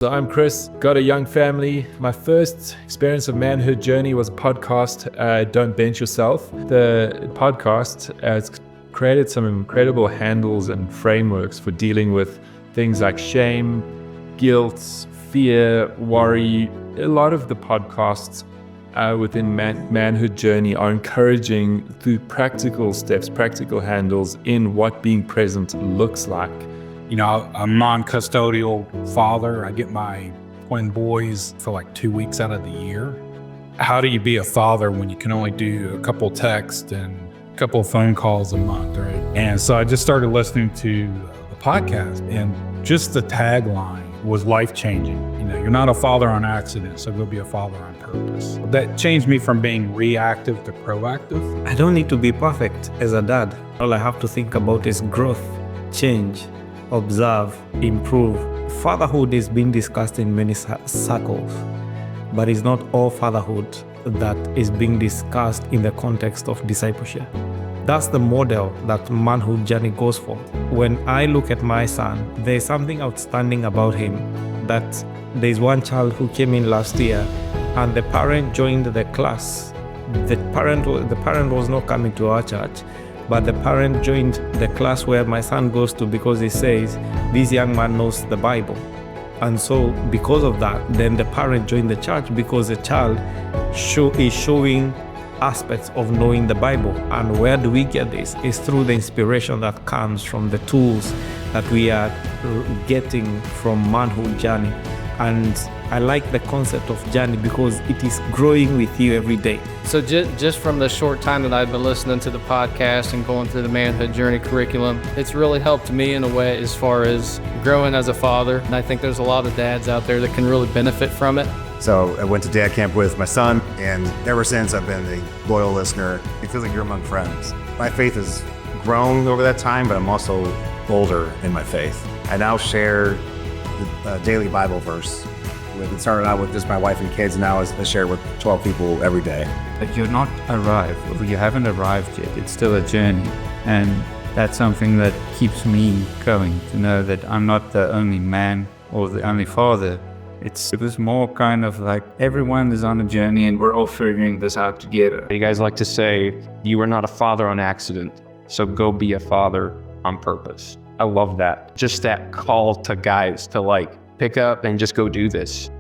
So I'm Chris, got a young family. My first experience of Manhood Journey was a podcast, Don't Bench Yourself. The podcast has created some incredible handles and frameworks for dealing with things like shame, guilt, fear, worry. A lot of the podcasts within Manhood Journey are encouraging through practical steps, practical handles in what being present looks like. You know, I'm noncustodial father. I get my twin boys for like 2 weeks out of the year. How do you be a father when you can only do a couple texts and a couple of phone calls a month, right? And so I just started listening to the podcast, and just the tagline was life-changing. You know, you're not a father on accident, so go be a father on purpose. That changed me from being reactive to proactive. I don't need to be perfect as a dad. All I have to think about is growth, change, observe, improve. Fatherhood is being discussed in many circles, but it's not all fatherhood that is being discussed in the context of discipleship. That's the model that Manhood Journey goes for. When I look at my son, there's something outstanding about him, that there's one child who came in last year and the parent joined the class. The parent was not coming to our church, but the parent joined the class where my son goes to because he says, this young man knows the Bible. And so because of that, then the parent joined the church because the child is showing aspects of knowing the Bible. And where do we get this? It's through the inspiration that comes from the tools that we are getting from Manhood Journey. And I like the concept of journey because it is growing with you every day. So just from the short time that I've been listening to the podcast and going through the Manhood Journey curriculum, it's really helped me in a way as far as growing as a father. And I think there's a lot of dads out there that can really benefit from it. So I went to dad camp with my son, and ever since I've been a loyal listener. It feels like you're among friends. My faith has grown over that time, but I'm also older in my faith. I now share the daily Bible verse. It started out with just my wife and kids, now I share with 12 people every day. But you're not arrived, or you haven't arrived yet. It's still a journey. And that's something that keeps me going, to know that I'm not the only man or the only father. It was more kind of like everyone is on a journey and we're all figuring this out together. You guys like to say, you are not a father on accident, so go be a father on purpose. I love that. Just that call to guys to like pick up and just go do this.